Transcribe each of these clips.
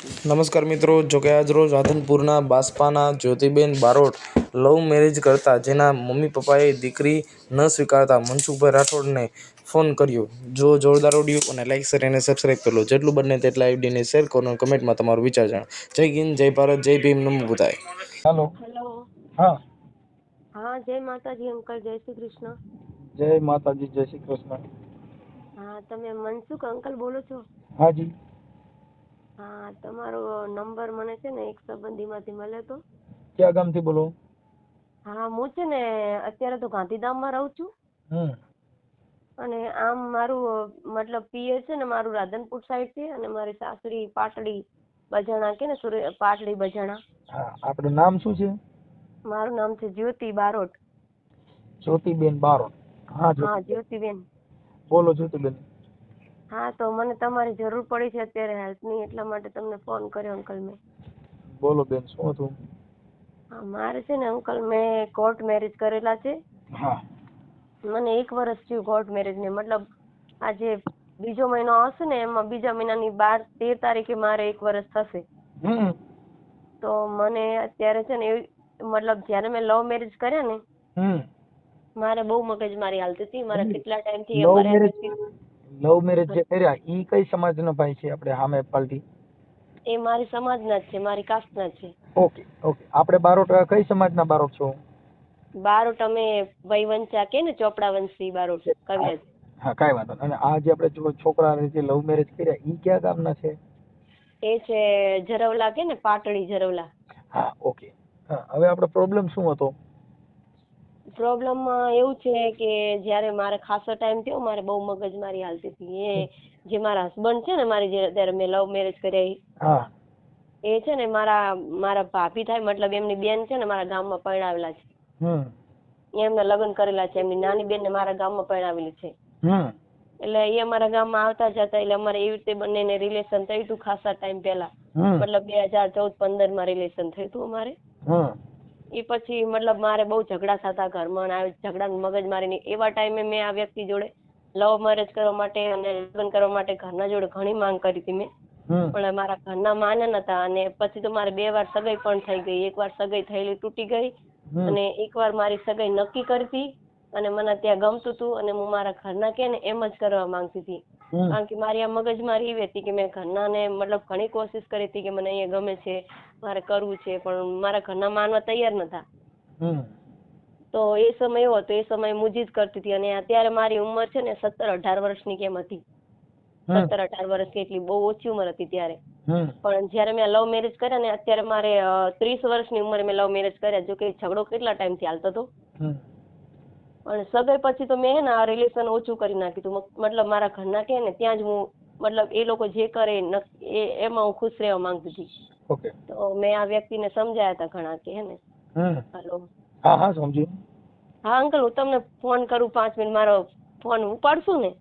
નમસ્કાર મિત્રો, જોકે આજ રોજ રાધનપુરના બાસ્પાના જ્યોતિબેન બારોટ લવ મેરેજ કરતા જેના મમ્મી પપ્પાએ દીકરી ન સ્વીકારતા મનસુખભાઈ રાઠોડને ફોન કર્યો. જો જોરદાર ઓડિયો અને લાઈક શેર અને સબસ્ક્રાઈબ કરી લો. જેટલું બને તેટલા આઈડીને શેર કરો અને કમેન્ટમાં તમારું વિચાર જણાવો. જય હિન્દ, જય ભારત, જય ભીમ, નમો બુદ્ધાય. હેલો. હેલો. હા, હા, જય માતાજી અંકલ, જય શ્રી કૃષ્ણ. જય માતાજી, જય શ્રી કૃષ્ણ. હા, તમે મનસુખ અંકલ બોલો છો? હાજી. હા, તમારો નંબર મને છે ને એક સંબંધીમાંથી મળ્યો હતો. ક્યાં ગામથી બોલો? હા, હું છે ને અત્યારે તો ગાંધીધામમાં રહું છું અને આમ મારું મતલબ પિયર છે ને મારું રાધનપુર સાઈડ છે અને મારી સાસરી પાટડી બજાણા કે ને પાટડી બજાણા. હા, આપણું નામ શું છે? મારું નામ છે જ્યોતિ બારોટ. જ્યોતિબેન બારોટ. હા, હા, જ્યોતિબેન. જ્યોતિબેન. બોલો જ્યોતિબેન. હા, તો મને તમારી જરૂર પડી છે અત્યારે હેલ્પની, એટલા માટે તમને ફોન કર્યો અંકલ મેં. બોલો બેન, શું હતું? હા, મારે છે ને અંકલ મેં કોર્ટ મેરેજ કરેલા છે. હા. મને 1 વર્ષ થયું કોર્ટ મેરેજ ને, મતલબ આજે બીજો મહિનો આવશે ને એમાં બીજા મહિનાની 13 તારીખે મારે 1 વર્ષ થશે. તો મને અત્યારે છે ને મતલબ જ્યારે મેં લવ મેરેજ કર્યા ને મારે બહુ મગજમારી હાલતી હતી. મારા કેટલા ટાઈમથી અમારે લવ મેરેજ જે કર્યા ઈ કઈ સમાજનો ભાઈ છે આપણે સામે પાલટી? એ મારી સમાજના જ છે, મારી કાસ્ટના જ છે. Okay okay. આપણે બારોટ કઈ સમાજના બારોટ છો? બારોટ અમે વંશા કે ને ચોપડા વંશી બારોટ કવિરાજ. હા, કાંઈ વાંધો નહીં. અને આ જે આપણે છોકરા જે લવ મેરેજ કર્યા ઈ કયા ગામના છે? એ છે જરવલા કે ને પાટડી જરવલા. હા, ઓકે. હા, હવે આપણો પ્રોબ્લેમ શું હતો? પ્રોબ્લેમ એવું છે કે જ્યારે મારે ખાસો ટાઈમ થયો મારે બહુ મગજમારી હાલતી હતી. એ જે મારા હસબન્ડ છે ને મારી જે અત્યારે મેં લવ મેરેજ કર્યા એ છે ને મારા ભાભી થાય, મતલબ એમની બેન છે ને મારા ગામમાં પરણાવેલા છે. એમના લગ્ન કરેલા છે. એમની નાની બેન ને મારા ગામમાં પરણાવેલી છે. એટલે એ અમારા ગામમાં આવતા જતા, એટલે અમારે એવી રીતે બંનેને રિલેશન થયું હતું ખાસા ટાઈમ પહેલા. મતલબ 2014-15 માં રિલેશન થયું હતું અમારે. એ પછી મતલબ મારે બહુ ઝઘડા થતા ઘરમાં, ઝઘડા મગજમારીની. એવા ટાઈમે મેં આ વ્યક્તિ જોડે લવ મેરેજ કરવા માટે અને લગ્ન કરવા માટે ઘરના જોડે ઘણી માંગ કરી હતી મેં, પણ મારા ઘરના માન્યા નતા. અને પછી તો મારે 2 વાર સગાઈ પણ થઈ ગઈ. 1 વાર સગાઈ થયેલી તૂટી ગઈ અને 1 વાર મારી સગાઈ નક્કી કરી હતી અને મને ત્યાં ગમતું હતું અને હું મારા ઘરના કે ને એમ જ કરવા માંગતી હતી. કારણ કે મારી આ મગજમારી એવી હતી કે મેં ઘરનાને મતલબ ઘણી કોશિશ કરી હતી કે મને અહીંયા ગમે છે, મારે કરવું છે, પણ મારા ઘરના માનવા તૈયાર નતા. તો એ સમય એવો હતો, એ સમય હું જીદ કરતી હતી. અને અત્યારે મારી ઉંમર છે ને 17-18 વર્ષની કેમ હતી. 17-18 વર્ષ કે એટલી બહુ ઓછી ઉંમર હતી ત્યારે. પણ જ્યારે મેં લવ મેરેજ કર્યા ને અત્યારે મારે 30 વર્ષની ઉંમરે મેં લવ મેરેજ કર્યા. જો કે ઝઘડો કેટલા ટાઈમથી હાલતો હતો, પણ સગાઈ પછી તો મેં આ રિલેશન ઓછું કરી નાખ્યું હતું. મતલબ મારા ઘરના કે ને ત્યાં જ હું મતલબ એ લોકો જે કરે એમાં હું ખુશ રહેવા માંગતી હતી. તો મેં આ વ્યક્તિને સમજાયા હતા ઘણા કે હે ને. હેલો. હા હા, સમજી. હા અંકલ, હું તમને ફોન કરું 5 મિનિટ, મારો ફોન ઉપાડશું ને?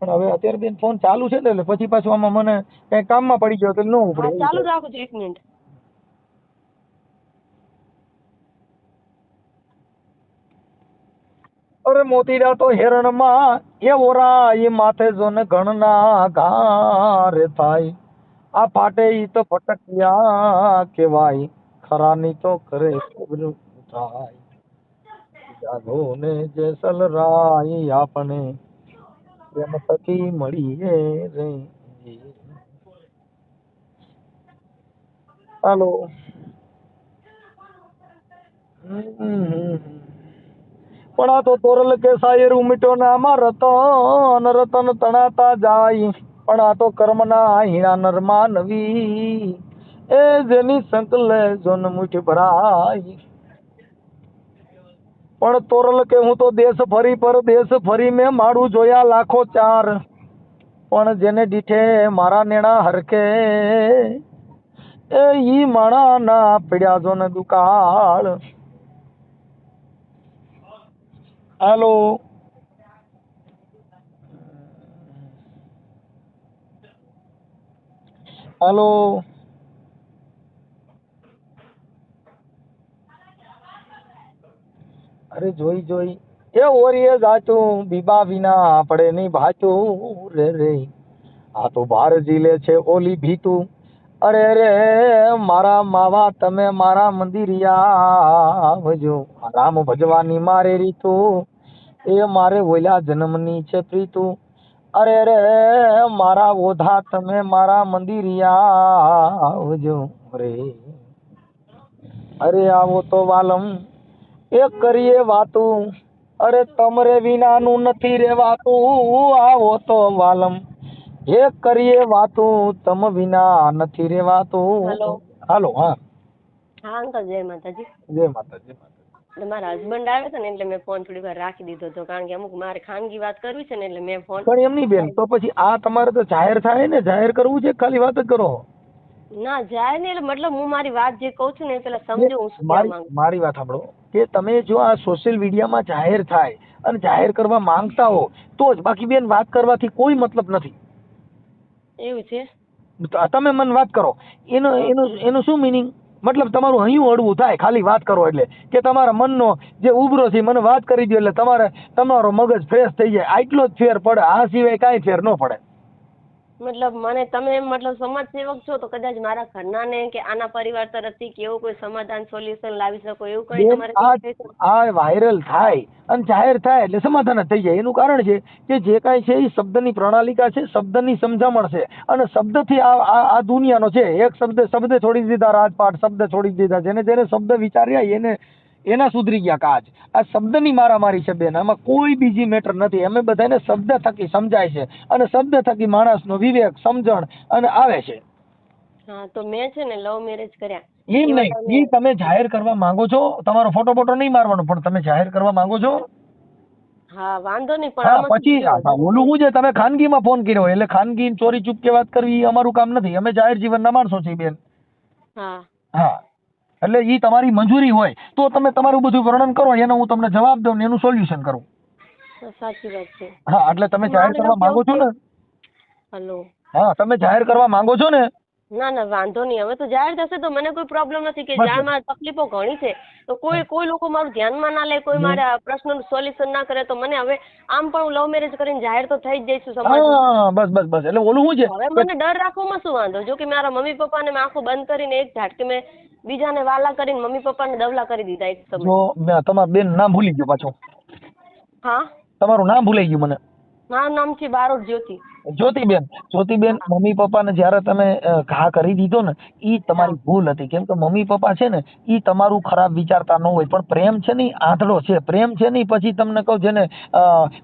પણ હવે અત્યારે બેન ફોન ચાલુ છે ને, એટલે પછી પાછું આમાં મને કઈ કામમાં પડી ગયો તો ન ઉપડે. હા, ચાલુ રાખો 1 મિનિટ. અરે મોતીડા તો હેરણમાં એ ઓરાય માથે જોને ઘણના ઘારે થાય. આ ફાટે ઈ તો ફટકિયા કેવાય, ખરાની તો કરે ખબરું થાય. જાગો ને જેસલ રાય આપણે પ્રેમ સખી મળી રે. હાલો. પણ આ તો તોરલ કે શાયર ઉમટ્યો ને આમાં રતન રતન તણાતા જાય. પણ આ તો કર્મના હીણા નરમાં નવી, એ જેની સંકલે જોન મુઠી ભરાય. પણ તોરલ કે હું તો દેશ ફરી પર દેશ ફરી મેં માડું જોયા લાખો 4, પણ જેને દીઠે મારા નેણા હરકે, એ ઈ માણા ના પડ્યા જોન દુકાળ. હાલો. હાલો. અરે જોઈ એ ઓરીએ જાચું બીબા વિના પડે નહીં ભાચું રે રે. આ તો બાર જીલે છે ઓલી ભીતું, અરે રે મારા માવા તમે મારા મંદિરિયા આવજો, રામ ભજવાની મારે રીતુ, એ મારે ઓલા જન્મની છે પ્રીતુ. અરે રે મારા ઓધા તમે મારા મંદિરિયા આવજો રે. અરે આવો તો વાલમ એક કરીએ વાતું, અરે તમરે વિનાનું નથી રેવાતું. આવો તો વાલમ એક કરીએ વાતું, તમ વિના નથી રેવાતું. હેલો. હાલો. હા હા અંકલ, જય માતાજી. જય માતા, જય માતા. એટલે મારા હસબન્ડ આવે છે ને એટલે મેં ફોન થોડી વાર રાખી દીધો હતો, કારણ કે અમુક મારે ખાનગી વાત કરવી છે ને એટલે મેં ફોન. પણ એમ નહીં બેન, તો પછી આ તમારે તો જાહેર થાય ને, જાહેર કરવું છે ખાલી વાત જ કરો. ના જાય ને, એટલે મતલબ હું મારી વાત જે કહું છું ને એ પેલા સમજો હું શું કહેવા માંગુ. મારી વાત સાંભળો કે તમે જો આ સોશિયલ મીડિયામાં જાહેર થાય અને જાહેર કરવા માંગતા હો તો જ, બાકી બેન વાત કરવાથી કોઈ મતલબ નથી. એવું છે? તમે મને વાત કરો, એનું શું મિનિંગ? મતલબ તમારું હૈયું હળવું થાય ખાલી વાત કરો એટલે, કે તમારા મનનો જે ઉભરો છે મને વાત કરી દો એટલે તમારો મગજ ફ્રેશ થઈ જાય, આટલો જ ફેર પડે. આ સિવાય કાંઈ ફેર ન પડે. મતલબ મને તમે મતલબ સમાજ સેવક છો તો કદાચ મારા ઘરના ને કે આના પરિવાર તરફથી કે એવું કોઈ સમાધાન સોલ્યુશન લાવી શકો એવું કઈ તમારે? આ વાયરલ થાય અને જાહેર થાય એટલે સમાધાન જ થઈ જાય. એનું કારણ છે કે જે કાંઈ છે એ શબ્દની પ્રણાલિકા છે, શબ્દની સમજામણ છે, અને શબ્દથી આ દુનિયાનો છે. એક શબ્દે છોડી દીધા રાજપાટ, શબ્દ છોડી દીધા, જેને શબ્દ વિચાર્યા એના સુધરી ગયા કાજ. આ શબ્દની મારામારી છે બેન, આમાં કોઈ બીજી મેટર નથી. અમે બધાને શબ્દ થકી સમજાય છે અને શબ્દ થકી માણસનો વિવેક સમજણ અને આવે છે. હા, તો મેં છે ને લવ મેરેજ કર્યા. એમ નહીં, એ તમે જાહેર કરવા માંગો છો, તમારો ફોટો નહીં મારવાનો, પણ તમે જાહેર કરવા માંગો છો. હા વાંધો નહીં, પણ પછી ઓલું શું છે, તમે ખાનગીમાં ફોન કર્યો એટલે ખાનગી ચોરી ચૂપકે વાત કરવી એ અમારું કામ નથી. અમે જાહેર જીવનના માણસો છીએ બેન. હા, એટલે ઈ તમારી મંજૂરી હોય તો તમે તમારું બધું વર્ણન કરો, એનો હું તમને જવાબ દઉં ને એનું સોલ્યુશન કરું. સાચી વાત છે. હા, એટલે તમે જાહેર કરવા માંગો છો ને? હેલો. હા, તમે જાહેર કરવા માંગો છો ને? ના ના વાંધો નહીં, હવે તો જાહેર થશે તો મને કોઈ પ્રોબ્લેમ નથી. કે જાહેરમાં તકલીફો ઘણી છે તો કોઈ લોકો મારું ધ્યાનમાં ના લે, કોઈ મારા પ્રશ્નનું સોલ્યુશન ના કરે તો મને હવે આમ પણ હું લવ મેરેજ કરીને જાહેર તો થઈ જ જઈશું સમાજમાં. બસ એટલે ઓલું શું છે, હવે મને ડર રાખવામાં શું વાંધો? જો કે મારા મમ્મી પપ્પાને મેં આંખો બંધ કરીને એક ઝાટકે મેં બીજાને વાલા કરીને મમ્મી પપ્પાને દવલા કરી દીધા એક સમય. જો તમારું બેન નામ ભૂલી ગયો પાછો. હા, તમારું નામ ભૂલાઈ ગયું મને. મારું નામ છે બારોટ જ્યોતિ. જ્યોતિબેન, મમ્મી પપ્પાને જયારે તમે ઘા કરી દીધો ને, ઈ તમારી ભૂલ હતી. કેમ કે મમ્મી પપ્પા છે ને ઈ તમારું ખરાબ વિચારતા ન હોય, પણ પ્રેમ છે ને આંધળો છે. પ્રેમ છે ને પછી તમને કહું જેને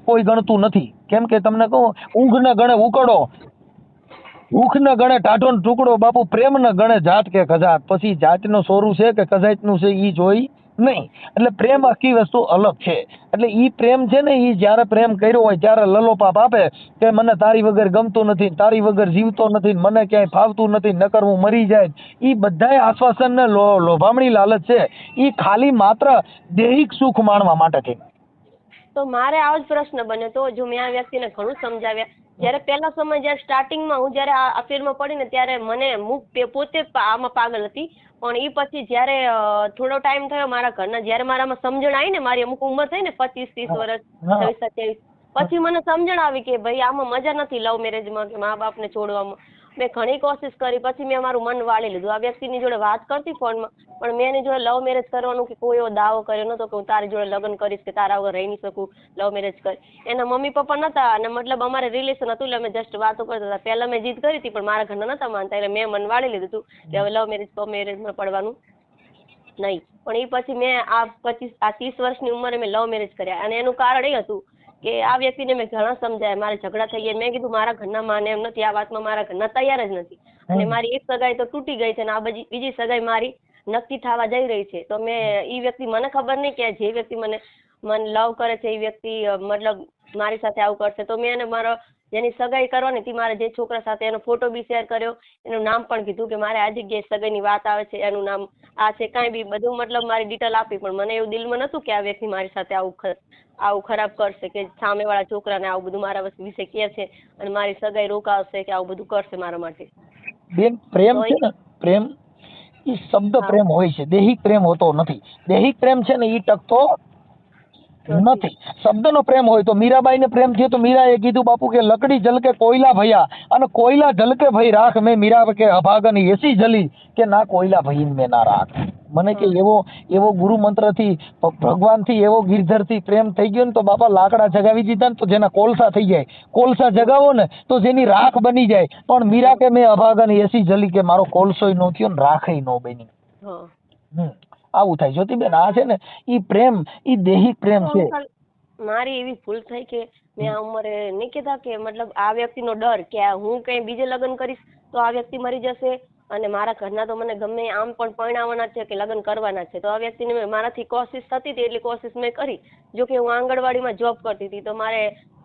કોઈ ગણતું નથી. કેમ કે તમને કહું, ઊંઘ ને ગણે ઉકળો, ભૂખ ને ગણે ટાઢો ને ટુકડો, બાપુ પ્રેમ ને ગણે જાત કે કજાત. પછી જાતનું સોરું છે કે કજાતનું છે ઈ જોઈ નહીં. એટલે પ્રેમ આખી વસ્તુ અલગ છે. એટલે ઈ પ્રેમ છે ને, ઈ જયારે પ્રેમ કર્યો હોય ત્યારે લલોપાપ આપે કે મને તારી વગર ગમતું નથી, તારી વગર જીવતો નથી, મને ક્યાંય ફાવતું નથી, નકર હું મરી જાય. ઈ બધાય આશ્વાસન ને લોભામણી લાલચ છે. ઈ ખાલી માત્ર દૈહિક સુખ માણવા માટે છે. તો મારે આવો જ પ્રશ્ન બન્યો તો, જો મેં આ વ્યક્તિને ઘણું સમજાવ્યા. જયારે પહેલા સમય જયારે સ્ટાર્ટિંગમાં હું જયારે આ અફેરમાં પડી ને ત્યારે મને પોતે આમાં પાગલ હતી. પણ એ પછી જયારે થોડો ટાઈમ થયો મારા ઘરના, જયારે મારામાં સમજણ આવી ને, મારી અમુક ઉંમર થઈ ને 25-30 વર્ષ, 26-27, પછી મને સમજણ આવી કે ભાઈ આમાં મજા નથી લવ મેરેજમાં કે મા બાપને છોડવામાં. મેં ઘણી કોશિશ કરી, પછી મેં મારું મન વાળી લીધું. આ વ્યક્તિની જોડે વાત કરતી ફોનમાં, પણ મેં એની જોડે લવ મેરેજ કરવાનું કે કોઈ એવો દાવો કર્યો નતો કે હું તારી જોડે લગ્ન કરીશ કે તારા વગર રહી નહીં શકું, લવ મેરેજ કરી. એના મમ્મી પપ્પા નતા, અને મતલબ અમારે રિલેશન હતું એટલે અમે જસ્ટ વાતો કરતા હતા. પહેલા મેં જીદ કરી હતી પણ મારા ઘરના નતા માનતા, એટલે મેં મન વાળી લીધું હતું કે હવે લવ મેરેજમાં પડવાનું નહીં. પણ એ પછી મેં આ 30 વર્ષની ઉંમરે મેં લવ મેરેજ કર્યા. અને એનું કારણ એ હતું કે આ વ્યક્તિને મેં ઘણા સમજાયા, મારે ઝઘડા થઈ ગયા. મેં કીધું મારા ઘરના માને એમ નથી, આ વાતમાં મારા ઘરના તૈયાર જ નથી. અને મારી એક સગાઈ તો તૂટી ગઈ છે અને આ બીજી સગાઈ મારી નક્કી થવા જઈ રહી છે. તો એ વ્યક્તિ, મને ખબર નહીં કે જે વ્યક્તિ મને લવ કરે છે એ વ્યક્તિ મતલબ મારી સાથે આવું કરશે. તો મેં એને મારો જેની સગાઈ કરવાની હતી, મારે જે છોકરા સાથે, એનો ફોટો બી શેર કર્યો, એનું નામ પણ કીધું કે મારે આ જગ્યાએ સગાઈની વાત આવે છે, એનું નામ આ છે, કાંઈ બી બધું મતલબ મારી ડિટેલ આપી. પણ મને એવું દિલમાં નહોતું કે આ વ્યક્તિ મારી સાથે આવું ખરાબ કરશે, કે સામેવાળા છોકરાને આવું બધું મારા વિશે કહે છે અને મારી સગાઈ રોકાવશે કે આવું બધું કરશે મારા માટે. બેન, પ્રેમ છે ને, પ્રેમ એ શબ્દ પ્રેમ હોય છે, દૈહિક પ્રેમ હોતો નથી. દૈહિક પ્રેમ છે ને એ ટકતો નથી. શબ્દનો પ્રેમ હોય તો મીરાબાઈને પ્રેમ થયો તો મીરાએ કીધું બાપુ કે લકડી જલકે કોયલા ભયા અને કોયલા જલકે ભાઈ રાખ મેં મીરા કે અભાગન એસી જલી કે ના કોયલા ભઈન મેં ના રાખ. મને કે એવો ગુરુ મંત્રથી ભગવાનથી એવો ગિરધરથી પ્રેમ થઈ ગયો ને તો બાપા લાકડા જગાવી દીધા ને તો જેના કોલસા થઈ જાય, કોલસા જગાવો ને તો જેની રાખ બની જાય. પણ મીરા કે મેં અભાગન એસી જલી કે મારો કોલસોય ન થયો ને રાખેય ન બની. આવું થાય જ્યોતિબેન. આ છે ને ઈ પ્રેમ, ઈ દેહી પ્રેમ છે. મારી એવી ભૂલ થઈ કે મેં આ ઉંમરે નહીં કહેતા કે મતલબ આ વ્યક્તિનો ડર કે હું કઈ બીજે લગ્ન કરીશ તો આ વ્યક્તિ મરી જશે અને મારા ઘરના તો મને ગમે આમ પણ પરણાવવાના છે કે લગ્ન કરવાના છે, તો આ વ્યક્તિને મારાથી કોશિશ થતી હતી એટલી કોશિશ મેં કરી. જો કે હું આંગણવાડીમાં જોબ કરતી હતી તો મારે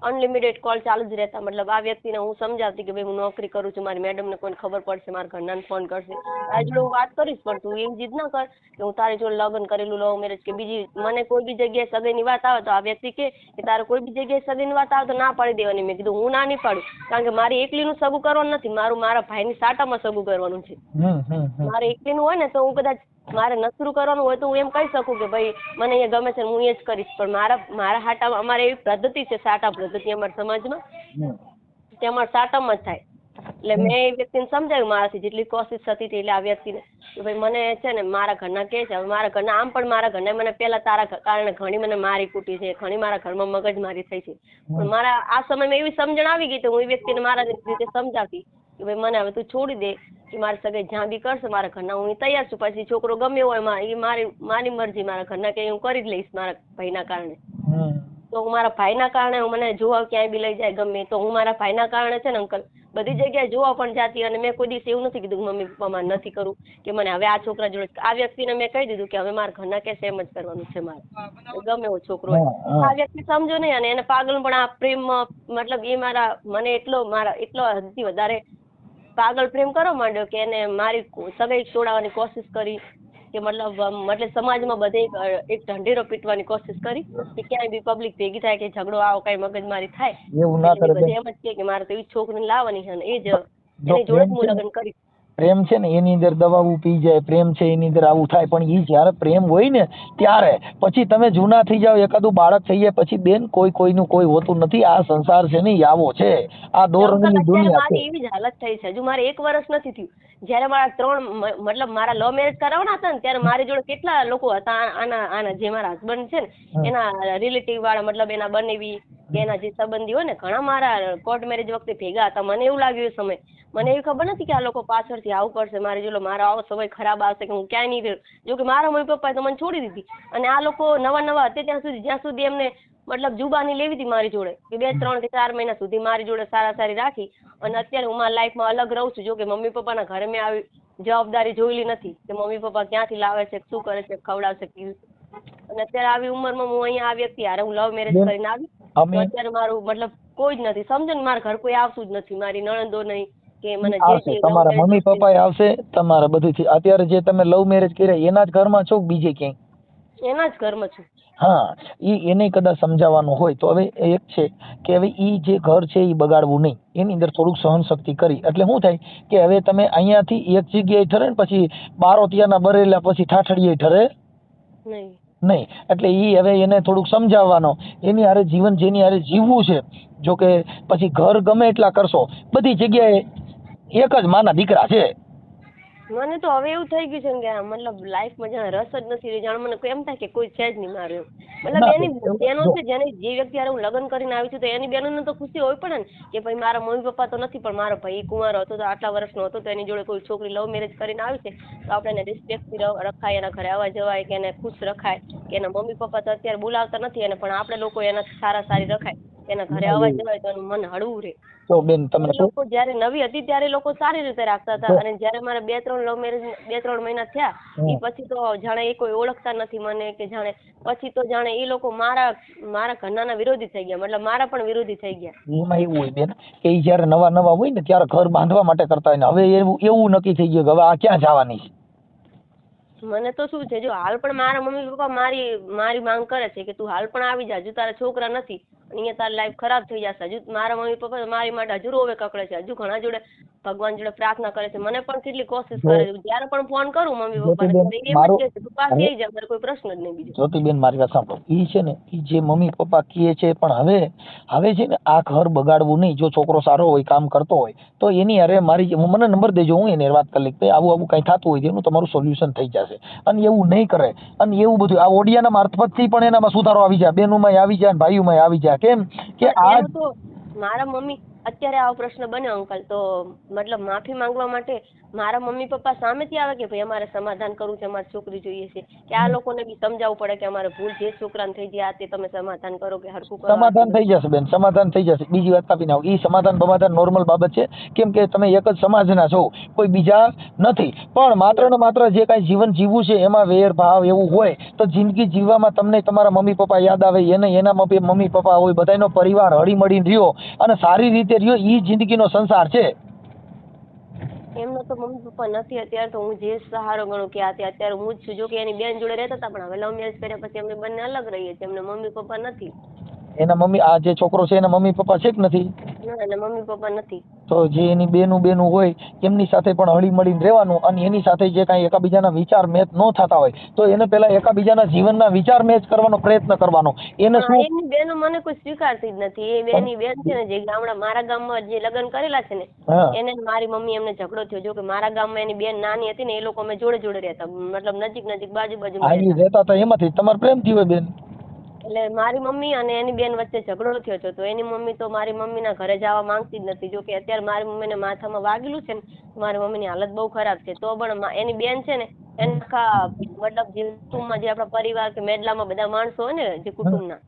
અનલિમિટેડ કોલ ચાલુ જ રહેતા. મતલબ આ વ્યક્તિને હું સમજાવતી કે ભાઈ હું નોકરી કરું છું, મારી મેડમને કોઈને ખબર પડશે, મારા ઘરનાને ફોન કરશે, આ જોડે હું વાત કરીશ પણ તું એવી જીદ ના કર કે હું તારી જોડે લગ્ન કરેલું લવ મેરેજ કે બીજી મને કોઈ બી જગ્યાએ સગાઈની વાત આવે તો આ વ્યક્તિ કે તારે કોઈ બી જગ્યાએ સગાઈની વાત આવે તો ના પાડી દેવાની. મેં કીધું હું ના નહીં પાડું, કારણ કે મારી એકલીનું સગું કરવાનું નથી, મારા ભાઈની સાટામાં સગું કરવાનું છે. મારે એકલીનું હોય ને તો હું કદાચ મારે નસરું કરવાનું હોય તો હું એમ કહી શકું કે ભાઈ મને અહીંયા ગમે છે હું એ જ કરીશ, પણ મારા હાટામાં અમારે એવી પદ્ધતિ છે, સાટા પદ્ધતિ અમારા સમાજમાં, તે અમારા સાટામાં જ થાય. એટલે મેં એ વ્યક્તિને સમજાવ્યું મારાથી જેટલી કોશિશ થતી હતી એટલે આ વ્યક્તિને કે ભાઈ મને છે ને મારા ઘરના કહે છે, હવે મારા ઘરના આમ પણ મારા ઘરના મને પહેલા તારા કારણે ઘણી મને મારી કૂટી છે, ઘણી મારા ઘરમાં મગજમારી થઈ છે, પણ મારા આ સમયમાં એવી સમજણ આવી ગઈ તો હું એ વ્યક્તિને મારા રીતે સમજાવતી કે ભાઈ મને હવે તું છોડી દે કે મારી સગાઈ જ્યાં બી કરશે મારા ઘરના હું તૈયાર છું, પછી છોકરો ગમે હોય એ મારી મરજી, મારા ઘરના કે હું કરી જ લઈશ મારા ભાઈના કારણે. તો હું મારા ભાઈના કારણે હું મને જોવા ક્યાંય બી લઈ જાય ગમે તો હું મારા ભાઈના કારણે છે ને અંકલ બધી જગ્યાએ જોવા પણ જાતી. અને મેં કોઈ દિવસ એવું નથી કીધું કે મમ્મી પપ્પામાં નથી કરું કે મને હવે આ છોકરા જોડે, આ વ્યક્તિને મેં કહી દીધું કે હવે મારા ઘરના કે એમ જ કરવાનું છે મારે, ગમે એવો છોકરો હોય. આ વ્યક્તિ સમજો નહીં અને એને પાગલ પણ આ પ્રેમ મતલબ એ મને એટલો હદથી વધારે પાગલ પ્રેમ કરવા માંડ્યો કે એને મારી સગાઈ તોડાવવાની કોશિશ કરી કે મતલબ સમાજમાં બધે એક ઢંઢેરો પીટવાની કોશિશ કરી કે ક્યાંય બી પબ્લિક ભેગી થાય કે ઝઘડો આવો કઈ મગજમારી થાય બધે એમ જ કે મારે તો એવી છોકરીને લાવવાની છે ને એ જ એની જોડે હું લગ્ન કરીશ. પ્રેમ છે ને એની અંદર દવાઓ પી જાય, પ્રેમ છે એની અંદર આવું થાય, પણ એ જયારે પ્રેમ હોય ને ત્યારે પછી તમે જૂના થઈ જાઓ, એકાદું બાળક થઈ જાય પછી બેન કોઈનું કોઈ હોતું નથી. આ સંસાર છે ને આવો છે, આ દોરની દુનિયા છે. મારી એવી જ હાલત થઈ છે, હજુ મારે 1 વર્ષ નથી થયું. જયારે મારા મારા લવ મેરેજ કરાવવાના હતા ને ત્યારે મારી જોડે કેટલા લોકો હતા આના જે મારા હસબન્ડ છે ને એના રિલેટિવ વાળા, મતલબ એના બનેવી કે એના જે સંબંધી હોય ને ઘણા મારા કોર્ટ મેરેજ વખતે ભેગા હતા. મને એવું લાગ્યું એ સમય, મને એવી ખબર નથી કે આ લોકો પાછળથી આવું કરશે મારી જોડે, મારો આવો સમય ખરાબ આવશે કે હું ક્યાંય નહીં રહ્યો. જો કે મારા મમ્મી પપ્પાએ તો મને છોડી દીધી અને આ લોકો નવા હતા જ્યાં સુધી એમને મતલબ જુબાની લેવી હતી મારી જોડે કે 2, 3 કે 4 મહિના સુધી મારી જોડે સારી રાખી. અને અત્યારે હું મારા લાઈફમાં અલગ રહું છું. જો કે મમ્મી પપ્પાના ઘરે મેં આવી જવાબદારી જોયેલી નથી કે મમ્મી પપ્પા ક્યાંથી લાવે છે, શું કરે છે, ખવડાવશે પીવું. અને અત્યારે આવી ઉંમરમાં હું અહીંયા આ વ્યક્તિ હારે હું લવ મેરેજ કરીને આવી. અત્યારે મારું મતલબ કોઈ જ નથી, સમજો ને, મારા ઘર કોઈ આવતું જ નથી, મારી નણંદો નહીં કે મને જે તમારા મમ્મી પપ્પા આવશે, તમારા બધું. અત્યારે જે તમે લવ મેરેજ કર્યા એના જ ઘરમાં છો બીજે ક્યાંય? એના જ ઘરમાં છું. હા, એને કદાચ સમજાવવાનું હોય તો હવે એક છે કે હવે ઈ જે ઘર છે એ બગાડવું નહીં, એની અંદર થોડુંક સહન શક્તિ કરી એટલે શું થાય કે હવે તમે અહીંયાથી એક જગ્યાએ ઠરે ને પછી બારોટિયાના બરેલા પછી ઠાઠડીએ ઠરે નહીં. એટલે ઈ હવે એને થોડુંક સમજાવવાનો, એની હારે જીવન જેની હારે જીવવું છે. જો કે પછી ઘર ગમે એટલા કરશો બધી જગ્યાએ એક જ માના દીકરા છે. મને તો હવે એવું થઈ ગયું છે કે મતલબ લાઈફમાં જાણે રસ જ નથી, જાણે મને એમ થાય કે કોઈ છે જ નહીં મારું. મતલબ એની બહેનો છે જેને જે વ્યક્તિ હારે હું લગ્ન કરીને આવી છું તો એની બહેનોને તો ખુશી હોય પડે ને કે ભાઈ મારા મમ્મી પપ્પા તો નથી પણ મારો ભાઈ કુંવારો હતો તો આટલા વર્ષનો હતો તો એની જોડે કોઈ છોકરી લવ મેરેજ કરીને આવી છે તો આપણે એને રિસ્પેક્ટથી રખાય, એના ઘરે આવવા જવાય કે એને ખુશ રખાય કે એના મમ્મી પપ્પા તો અત્યારે બોલાવતા નથી એને પણ આપણે લોકો એના સારી રખાય, એના ઘરે આવવા જવાય તો એનું મન હળવું રહે. તો બેન તમને લોકો જયારે નવી હતી ત્યારે લોકો સારી રીતે રાખતા હતા અને જયારે મારે 2-3 લવ મેરેજ 2-3 મહિના થયા એ પછી તો જાણે એ કોઈ ઓળખતા નથી મને કે જાણે પછી તો જાણે એ લોકો મારા ઘરના વિરોધી થઈ ગયા, મતલબ મારા પણ વિરોધી થઈ ગયા. એમાં એવું હોય બેન કે એ જયારે નવા હોય ને ત્યારે ઘર બાંધવા માટે કરતા હોય ને હવે એવું નક્કી થઈ ગયું કે હવે આ ક્યાં જવાની છે. મને તો શું છે, જો હાલ પણ મારા મમ્મી પપ્પા મારી માંગ કરે છે કે તું હાલ પણ આવી જા, જો તારા છોકરા નથી અહીંયા તારી લાઈફ ખરાબ થઈ જશે. હજુ મારા મમ્મી પપ્પા મારી માટે હજુ રોવે કકડે છે, હજુ ઘણા જોડે ભગવાન જોડે પ્રાર્થના કરે છે, મને પણ કેટલી કોશિશ કરે છે. જયારે પણ ફોન કરું મમ્મી પપ્પાને એમ જ કહે છે તું પાછી આવી જા, મારે કોઈ પ્રશ્ન જ નહીં બીજો. જ્યોતિબેન મારી વાત સાંભળો, ઈ છે ને ઈ જે મમ્મી પપ્પા કહે છે, પણ હવે છે ને આ ઘર બગાડવું નહીં. જો છોકરો સારો હોય, કામ કરતો હોય તો એની અરે મને નંબર દેજો, હું એને વાત કરી લઈશ કે આવું કઈ થતું હોય એનું તમારું સોલ્યુશન થઈ જશે. અને એવું નહીં કરે, અને એવું બધું આ ઓડિયાના મારફતથી પણ એનામાં સુધારો આવી જાય, બહેનોમાં આવી જાય, ભાઈઓમાં આવી જાય. કેમ કે આ તો મારા મમ્મી અત્યારે આવો પ્રશ્ન બન્યો અંકલ, તો મતલબ માફી માંગવા માટે મારા મમ્મી પપ્પા સામેથી આવે કે ભાઈ અમારે સમાધાન કરવું છે, અમારે છોકરી જોઈએ છે, કે આ લોકોને બી સમજાવવું પડે કે અમારે ભૂલ જે છોકરાને થઈ જાય તે તમે સમાધાન કરો કે હરખું કરો? સમાધાન થઈ જશે બેન, સમાધાન થઈ જશે. બીજી વાત કાપી નાખો, ઈ સમાધાન નોર્મલ બાબત છે. કેમ કે તમે એક જ સમાજના છો, કોઈ બીજા નથી. પણ માત્ર ને માત્ર જે કાંઈ જીવન જીવવું છે એમાં વેર ભાવ એવું હોય તો જિંદગી જીવવામાં તમને તમારા મમ્મી પપ્પા યાદ આવે, એને એના મમ્મી પપ્પા હોય, બધાનો પરિવાર હળી મળીને રહ્યો અને સારી રીતે રહ્યો, ઈ જિંદગીનો સંસાર છે. એમનો તો મમ્મી પપ્પા નથી અત્યારે, તો હું જે સહારો ગણું કે અત્યારે હું જ છું. જો કે એની બેન જોડે રહેતા હતા, પણ હવે લવ મેરેજ કર્યા પછી અમે બંને અલગ રહીએ છીએ, એમને મમ્મી પપ્પા નથી. એના મમ્મી, આ જે છોકરો છે એના મમ્મી પપ્પા છે કે નથી? ના, એના મમ્મી પપ્પા નથી. તો જે એની બેનું હોય એમની સાથે પણ હળી મળીને રહેવાનું, અને એની સાથે જે કાંઈ એકાબીજાના વિચાર મેચ ન થતા હોય તો એને પેલા એકાબીજાના જીવનના વિચાર મેચ કરવાનો પ્રયત્ન કરવાનો. એને શું, એની બેનો મને કોઈ સ્વીકારતી જ નથી. એ બેની બેન છે ને, જે ગામડા મારા ગામમાં જે લગ્ન કરેલા છે ને, એને મારી મમ્મી એમને ઝઘડો થયો. જો કે મારા ગામમાં એની બેન નાની હતી ને, એ લોકો અમે જોડે રહેતા, મતલબ નજીક બાજુ રહેતા હતા. એમાંથી તમારે પ્રેમ થયો બેન? એટલે મારી મમ્મી અને એની બેન વચ્ચે ઝઘડો થયો હતો. તો એની મમ્મી તો મારી મમ્મીના ઘરે જવા માંગતી જ નથી. જો કે અત્યારે મારી મમ્મીને માથામાં વાગેલું છે ને, મારી મમ્મીની હાલત બહુ ખરાબ છે. તો પણ એની બેન છે ને, એના મતલબ જે કુટુંબમાં જે આપણા પરિવાર કે મેડલામાં બધા માણસો હોય ને, જે કુટુંબના,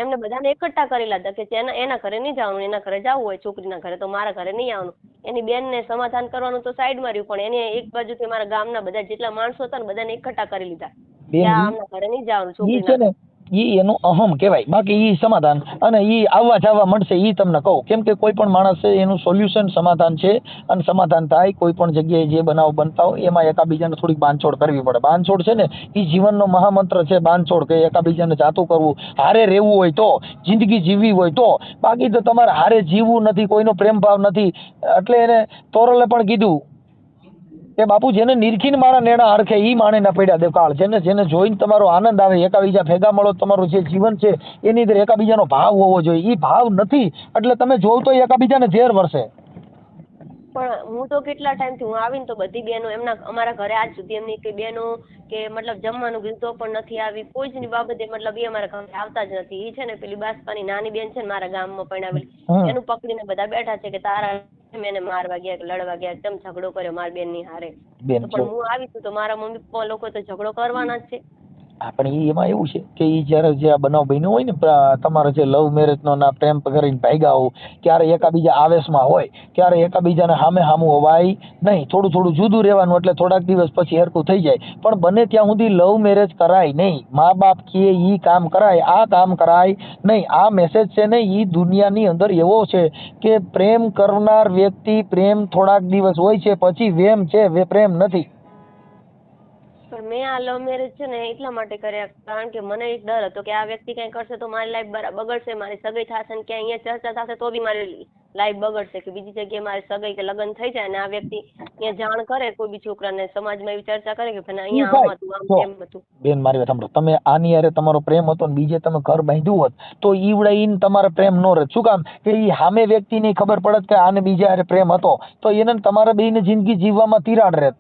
એમને બધાને એકઠા કરેલા હતા કે એના ઘરે નહીં જવાનું, એના ઘરે જવું હોય છોકરીના ઘરે તો મારા ઘરે નહીં આવવાનું. એની બેનને સમાધાન કરવાનું તો સાઈડમાં રહ્યું, પણ એને એક બાજુથી મારા ગામના બધા જેટલા માણસો હતા ને બધાને એકઠા કરી લીધા કે આમના ઘરે નહીં જવાનું છોકરીના. ઈ એનું અહમ કહેવાય. બાકી ઈ સમાધાન અને ઈ આવવા જવા મળશે, ઈ તમને કહું. કેમ કે કોઈ પણ માણસ છે એનું સોલ્યુશન સમાધાન છે, અને સમાધાન થાય કોઈ પણ જગ્યાએ જે બનાવ બનતા હોય એમાં એકાબીજાને થોડીક બાંધછોડ કરવી પડે. બાંધછોડ છે ને ઈ જીવનનો મહામંત્ર છે, બાંધછોડ, કે એકાબીજાને જાતું કરવું. હારે રહેવું હોય તો, જિંદગી જીવવી હોય તો. બાકી તો તમારે હારે જીવવું નથી, કોઈનો પ્રેમ ભાવ નથી. એટલે એને તોરલે પણ કીધું કે બાપુ, જેને નિરખીને મારા નેણા હરખે ઈ માણે ના પડ્યા દેકાળ. જેને જોઈને તમારો આનંદ આવે, એકાબીજા ભેગા મળો, તમારું જે જીવન છે એની અંદર એકાબીજાનો ભાવ હોવો જોઈએ. ઈ ભાવ નથી એટલે તમે જોવ તો એકાબીજાને ઝેર વરસે. પણ હું તો કેટલા ટાઈમથી હું આવીને તો બધી બહેનો અમારા ઘરે આજ સુધી એમની કઈ બહેનો કે મતલબ જમવાનું કીધું તો પણ નથી આવી. કોઈ જ ની બાબતે મતલબ એ અમારા ઘરે આવતા જ નથી. એ છે ને પેલી બાસપાની નાની બેન છે ને, મારા ગામમાં પરણાવેલી, એનું પકડીને બધા બેઠા છે કે તારા એને મારવા ગયા, લડવા ગયા, એકદમ ઝઘડો કર્યો મારી બેન ની હારે. પણ હું આવી છું તો મારા મમ્મી પપ્પા લોકો તો ઝઘડો કરવાના જ છે. પણ એમાં એવું છે કે ઈ જયારે જે આ બનાવ બન્યો હોય ને, તમારો જે લવ મેરેજ નો ના પ્રેમ કરીને ભાગ્યા હો, ત્યારે એકાબીજા આવેશમાં હોય, ત્યારે એકાબીજાને સામે સામું હોવાય નહીં. થોડું જુદું રહેવાનું, એટલે થોડાક દિવસ પછી હરખું થઈ જાય. પણ બને ત્યાં સુધી લવ મેરેજ કરાય નહીં. મા બાપ કે ઈ કામ કરાય, આ કામ કરાય નહીં. આ મેસેજ છે ને ઈ દુનિયાની અંદર એવો છે કે પ્રેમ કરનાર વ્યક્તિ પ્રેમ થોડાક દિવસ હોય છે, પછી વેમ છે, પ્રેમ નથી. પણ મેં આ લવ મેરેજ છે ને એટલા માટે કર્યા કારણ કે મને એક ડર હતો કે આ વ્યક્તિ કઈ કરશે તો મારી લાઈફ બગડશે, મારી સગાઈ થશે ને ક્યાં અહીંયા ચર્ચા થશે તો બી મારી લાઈફ બગડશે, કે બીજી જગ્યાએ મારી સગાઈ કે લગ્ન થઈ જાય અને આ વ્યક્તિ અહીંયા જાણ કરે કોઈ બી છોકરાને, સમાજમાં એવી ચર્ચા કરે કે ભાઈ અહીંયા આમ હતું, આમ તેમ હતું. બેન મારી વાત સાંભળો, તમે આની હારે તમારો પ્રેમ હતો ને બીજે તમે ઘર બાંધ્યું હોત તો ઈવડાઈને તમારે પ્રેમ નો રહે. શું કામ? કે ઈ સામે વ્યક્તિને ખબર પડત કે આને બીજા હારે પ્રેમ હતો તો એને તમારે બેયને જિંદગી જીવવામાં તિરાડ રહે.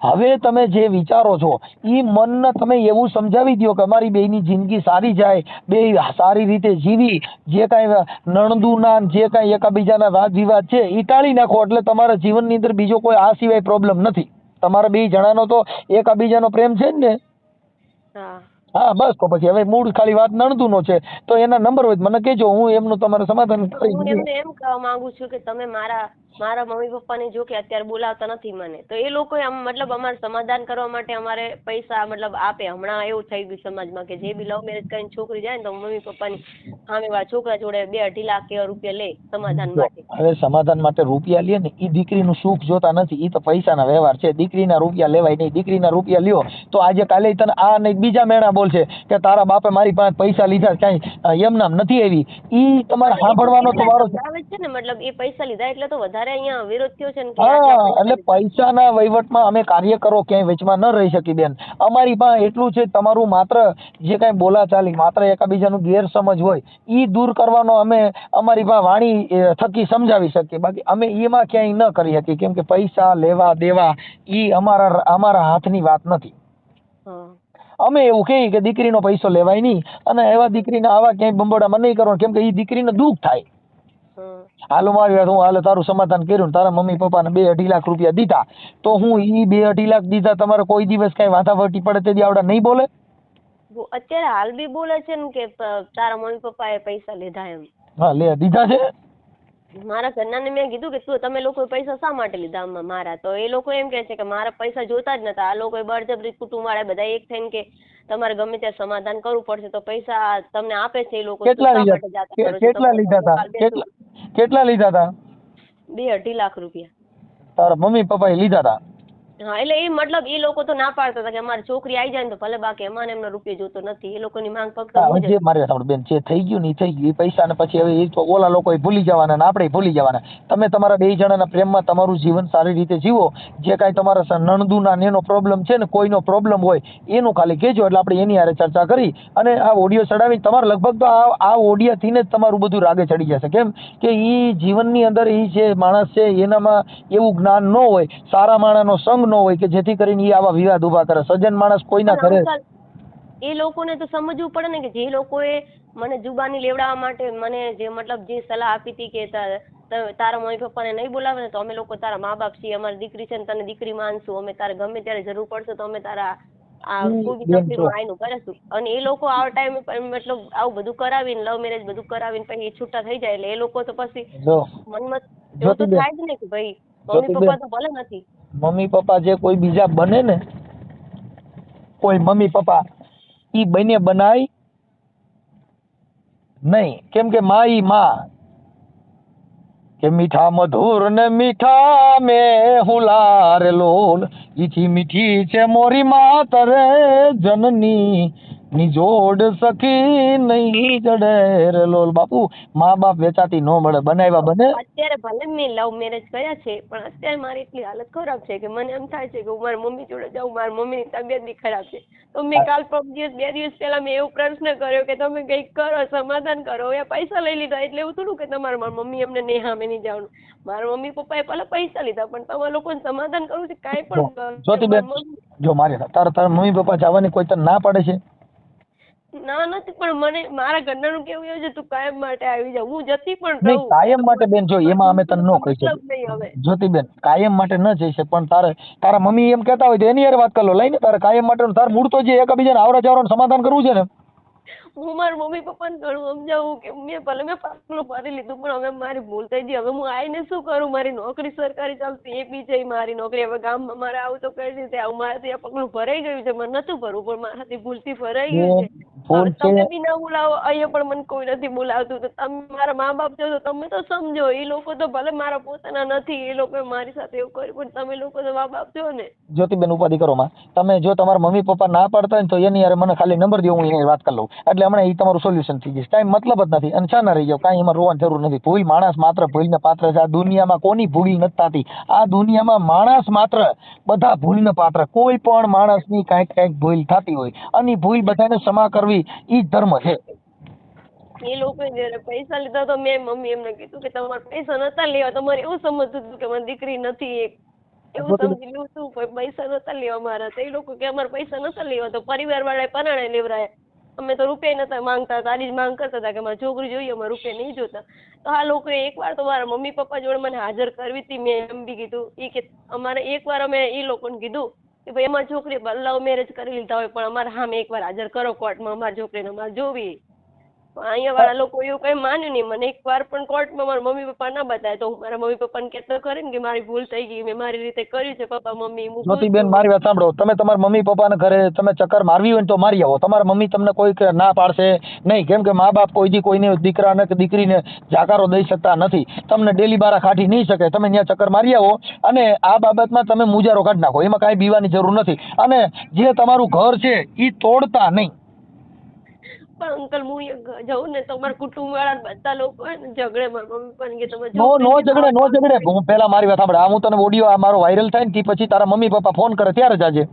હવે તમે જે વિચારો છો ઈ મનને તમે એવું સમજાવી દો કે અમારી બેયની જિંદગી સારી જાય, બે સારી રીતે જીવી, જે કાંઈ નણંદુના જે કાંઈ એકાબીજાના વાદ વિવાદ છે ઈ ટાળી નાખો, એટલે તમારા જીવનની અંદર બીજો કોઈ આ સિવાય પ્રોબ્લેમ નથી. તમારા બે જણાનો તો એકાબીજાનો પ્રેમ છે જ ને? હા બસ, તો પછી હવે મૂળ ખાલી વાત નણંદુનો છે તો એના નંબર હોય મને કહેજો, હું એમનું તમારે સમાધાન કરી. હું એમને એમ કહેવા માંગુ છું કે તમે મારા મારા મમ્મી પપ્પાને જો કે અત્યારે બોલાવતા નથી મને, તો એ લોકો મતલબ અમારે સમાધાન કરવા માટે અમારે પૈસા મતલબ આપે. હમણાં એવું થઈ ગયું સમાજમાં કે જે બી લવ મેરેજ કરીને છોકરી જાય ને તો મમ્મી પપ્પાની સામેવાળા છોકરા જોડે 2-2.5 લાખ એવા રૂપિયા લે સમાધાન જો માટે. હવે સમાધાન માટે રૂપિયા લે ને, એ દીકરીનું સુખ જોતા નથી, એ તો પૈસાના વ્યવહાર છે. દીકરીના રૂપિયા લેવાય નહીં. દીકરીના રૂપિયા લ્યો તો આજે કાલે તને આ નહીં બીજા મેણા બોલશે કે તારા બાપે મારી પાસે પૈસા લીધા, કાંઈ એમ નામ નથી આવી. ઈ તમારે સાંભળવાનો તો વારો છે. આવે છે ને, મતલબ એ પૈસા લીધા એટલે તો વધારે અહીંયા વિરોધ થયો છે ને કે હા, એટલે પૈસાના વહીવટમાં અમે કાર્યકરો ક્યાંય વેચમાં ન રહી શકી બેન. અમારી પાસે એટલું છે, તમારું માત્ર જે કાંઈ બોલાચાલી, માત્ર એકાબીજાનું ગેરસમજ હોય ઈ દૂર કરવાનો અમે અમારી પાસે વાણી થકી સમજાવી શકીએ. બાકી અમે એમાં ક્યાંય ન કરી શકીએ, કેમ કે પૈસા લેવા દેવા ઈ અમારા હાથની વાત નથી. અમે એવું કહીએ કે દીકરીનો પૈસો લેવાય નહીં, અને એવા દીકરીને આવા ક્યાંય બંબોડામાં નહીં કરવાનું, કેમ કે એ દીકરીને દુઃખ થાય. હાલો મારી વાત, હું હાલે તારું સમાધાન કર્યું, તારા મમ્મી પપ્પાને 2-2.5 લાખ રૂપિયા દીધા, તો હું ઈ 2-2.5 લાખ દીધા તમારે કોઈ દિવસ કઈ વાંધાવટી પડે તે આવડા નહીં બોલે? અત્યારે હાલ બી બોલે છે ને કે તારા મમ્મી પપ્પાએ પૈસા લીધા એમ. હા, લે દીધા છે. મારા ઘરનાને મેં કીધું કે તમે લોકો પૈસા શા માટે લીધા મારા, તો એ લોકો એમ કહે છે કે મારા પૈસા જોતા જ નતા. આ લોકો બળજબરી કુટુંબ વાળા બધા એક થઈને કે તમારે ગમે ત્યાં સમાધાન કરવું પડશે, તો પૈસા તમને આપે છે એ લોકો. કેટલા લીધા હતા? કેટલા લીધા હતા? 2-2.5 લાખ રૂપિયા તારા મમ્મી પપ્પાએ લીધા હતા. હા, એટલે એ મતલબ એ લોકો તો ના પાડતા હતા કે અમારી છોકરી આવી જાય ને તો ભલે, બાકી અમારે એમનો રૂપિયા જોતો નથી. એ લોકોની માંગ ફક્ત જે મારી વાત બેન, જે થઈ ગયું ને થઈ ગયું. એ પૈસા ને પછી હવે એ તો ઓલા લોકો ભૂલી જવાના ને આપણે ભૂલી જવાના. તમે તમારા 2 જણાના પ્રેમમાં તમારું જીવન સારી રીતે જીવો. જે કાંઈ તમારા નણદુના એનો પ્રોબ્લેમ છે ને, કોઈનો પ્રોબ્લેમ હોય એનું ખાલી કહેજો, એટલે આપણે એની હારે ચર્ચા કરી અને આ ઓડિયો ચડાવી તમારે લગભગ તો આ ઓડિયાથી જ તમારું બધું રાગે ચડી જશે. કેમ કે એ જીવનની અંદર એ જે માણસ છે એનામાં એવું જ્ઞાન ન હોય, સારા માણસનો સંગ ન હોય કે જેથી કરીને એ આવા વિવાદ ઉભા કરે. સજ્જન માણસ કોઈના ઘરે એ લોકોને તો સમજવું પડે ને કે જે લોકોએ મને જુબાની લેવડાવવા માટે મને જે મતલબ જે સલાહ આપી હતી કે તારા મમ્મી પપ્પાને નહીં બોલાવે ને તો અમે લોકો તારા મા બાપ છીએ, અમારી દીકરી છે ને તને દીકરી માનશું, અમે તારે ગમે ત્યારે જરૂર પડશે તો અમે તારા આ કોઈ બી તકલીફમાં આવીને કરીશું. અને એ લોકો આ ટાઈમે મતલબ આવું બધું કરાવીને લવ મેરેજ બધું કરાવીને પછી છૂટા થઈ જાય એટલે એ લોકો તો પછી મનમાં એવું તો થાય જ ને કે ભાઈ મમ્મી પપ્પા તો ભલે નથી. મમ્મી પપ્પા જે કોઈ બીજા બને ને, કોઈ મમ્મી પપ્પા ઈ બને બનાય નહીં. કેમ કે માં ઈ માં કે મીઠા મધુર ને મીઠા મેં હુલાર લોલ, ઈથી મીઠી છે મોરી માતર જનની ની જોડ સખી નહીં જડે રે લોલ. બાપુ મા બાપ વેચાતી નો મળે, બનાવ્યા બને. અત્યારે ભલે મેં લવ મેરેજ કર્યા છે પણ અત્યારે મારી એટલી હાલત ખરાબ છે કે મને એમ થાય છે કે હું મારી મમ્મી જોડે જાઉં. મારી મમ્મીની તબિયત બી ખરાબ છે તો મેં કાલ 2 દિવસ પહેલા મેં એવો પ્રશ્ન કર્યો કે તમે કંઈક કરો, સમાધાન કરો. એ પૈસા લઈ લીધા એટલે એવું થોડું કે તમારે મારી મમ્મી એમને નહીં સામે નહીં જવાનું. મારા મમ્મી પપ્પાએ ભલે પૈસા લીધા પણ તમારા લોકોને સમાધાન કરવું છે કાંઈ પણ. જ્યોતિબેન જો તારા મમ્મી પપ્પા જવાની કોઈ તને ના પાડે છે? ના નથી, પણ મને મારા ઘરનાનું કેવું એવું છે તું કાયમ માટે આવી જા. હું જતી પણ નહીં, કાયમ માટે બેન જો એમાં અમે તને ન કહી શકીએ જ્યોતિબેન, કાયમ માટે ન જઈ શકે. પણ તારા મમ્મી એમ કહેતા હોય તો એની હારે વાત કરી લો. લઈને તારે કાયમ માટે તાર મૂળ તો જે એકબીજાને આવડા જવડાનું સમાધાન કરવું છે ને. હું મારા મમ્મી પપ્પાને ઘણું સમજાવું કે મેં ભલે મેં પાકલું ભરી લીધું પણ હવે મારી ભૂલ થઈ ગઈ. હવે હું આવીને શું કરું? મારી નોકરી સરકારી ચાલતી એ બી છે મારી નોકરી. હવે ગામમાં મારે આવું તો કઈ રીતે આવું? મારાથી આ પગલું ભરાઈ ગયું છે, મને નતું ભરવું પણ મારાથી ભૂલથી ભરાઈ ગયું છે. તમે બી ના બોલાવો, અહીંયા પણ મને કોઈ નથી બોલાવતું. તો તમે મારા મા બાપ છો તો તમે તો સમજો. એ લોકો તો ભલે મારા પોતાના નથી, એ લોકો મારી સાથે એવું કર્યું પણ તમે લોકો તો મા બાપ છો ને. જ્યોતિબેન ઉપાધિ કરો માં. તમે જો તમારા મમ્મી પપ્પા ના પાડતા હોય ને તો એની યાર મને ખાલી નંબર દો, હું એની વાત કરી લઉં. એટલે હમણાં એ તમારું સોલ્યુશન થઈ જશે. કાંઈ મતલબ જ નથી અને છા ના રહી જાવ. કાંઈ એમાં રોવાની જરૂર નથી. ભૂલ માણસ માત્ર ભૂલને પાત્ર છે. આ દુનિયામાં કોની ભૂલ નથી થતી. આ દુનિયામાં માણસ માત્ર બધા ભૂલને પાત્ર. કોઈ પણ માણસની કાંઈક ભૂલ થતી હોય અને ભૂલ બધાને ક્ષમા કરવી ઈ જ ધર્મ છે. એ લોકો જયારે પૈસા લીધા તો મેં મમ્મી એમને કીધું કે તમારે પૈસા નતા લેવા, તમારે એવું સમજતું હતું કે મારી દીકરી નથી એવું સમજી લેવું હતું. પૈસા નતા લેવા મારા. તો એ લોકો કે અમારે પૈસા નતા લેવા તો પરિવાર વાળાએ પરાણે લેવરાયા. અમે તો રૂપિયા નતા માંગતા, તારી જ માંગ કરતા હતા કે મારી છોકરી જોઈએ, અમારે રૂપિયા નહીં જોતા. તો આ લોકોએ એકવાર તો મારા મમ્મી પપ્પા જોડે મને હાજર કરવી હતી. મેં એમ બી કીધું એ કે અમારે એકવાર અમે એ લોકોને કીધું કે ભાઈ અમારી છોકરી લવ મેરેજ કરી લીધા હોય પણ અમારે સામે એકવાર હાજર કરો કોર્ટમાં, અમારી છોકરીને અમારે જોવી. અહીંયા વાળા લોકો એવું કઈ માન્યું નહીં. મને એકવાર પણ કોર્ટમાં મારા મમ્મી પપ્પા ના બતાવે તો હું મારા મમ્મી પપ્પાને કહેતો ખરી ને કે મારી ભૂલ થઈ ગઈ, મેં મારી રીતે કર્યું છે પપ્પા મમ્મી. જ્યોતિબેન મારી વાત સાંભળો, તમે તમારા મમ્મી પપ્પાના ઘરે તમે ચક્કર મારવી હોય ને તો મારી આવો. તમારા મમ્મી તમને કોઈ ના પાડશે નહીં, કેમ કે મા બાપ કોઈ દી કોઈને દીકરાને કે દીકરીને જાકારો દઈ શકતા નથી. તમને ડેલી બારા કાઢી નહીં શકે. તમે ત્યાં ચક્કર મારી આવો અને આ બાબતમાં તમે મુજારો કાઢી નાખો, એમાં કાંઈ બીવાની જરૂર નથી. અને જે તમારું ઘર છે એ તોડતા નહીં. પણ અંકલ હું જઉં ને તો મારા કુટુંબ વાળા બધા લોકો ઝઘડે મારા મમ્મી પપ્પાને કે તમે નો ઝઘડે. હું પેલા મારી વાત સાંભળે, હું તને ઓડિયો આ મારો વાયરલ થાય ને તે પછી તારા મમ્મી પપ્પા ફોન કરે ત્યારે જ આજે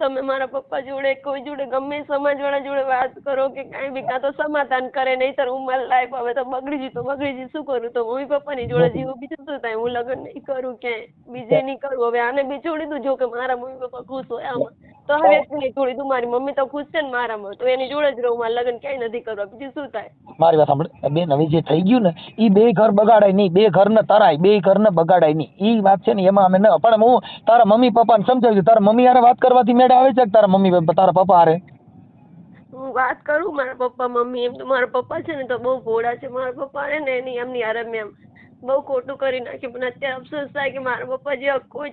તમે મારા પપ્પા જોડે કોઈ જોડે ગમે સમાજ વાળા જોડે વાત કરો કે કાંઈ બી, કાં તો સમાધાન કરે, નહીંતર હું મારી લાઈફ હવે તો બગડી ગઈ શું કરું? તો મમ્મી પપ્પાની જોડે જીવું બીજું શું થાય? હું લગ્ન નહીં કરું ક્યાંય બીજે નહીં કરું. હવે આને બી છોડી દઉં, જો કે મારા મમ્મી પપ્પા ખુશ હોય આમાં તો આ વ્યક્તિને છોડી દઉં. મારી મમ્મી તો ખુશ છે ને મારામાં, તો એની જોડે જ રહું. મારે લગ્ન ક્યાંય નથી કરવા, બીજું શું થાય? મારી વાત સાંભળે બેન, હવે જે થઈ ગયું ને એ બે ઘર બગાડાય નહીં, બે ઘર ને તરાય, બે ઘર ને બગાડાય નહીં. એ વાત છે ને એમાં અમે ન, પણ હું તારા મમ્મી પપ્પાને સમજાવ્યું. તારા મમ્મી હારે વાત કરવાથી મેળ આવે છે કે તારા મમ્મી તારા પપ્પા હારે? હું વાત કરું મારા પપ્પા મમ્મી, એમ તો મારા પપ્પા છે ને તો બહુ ભોળા છે. મારા પપ્પા છે ને એની એમની હારે મેં બહુ ખોટું કરી નાખ્યું. પણ અત્યારે અફસોસ થાય કે મારા પપ્પા જે કોઈ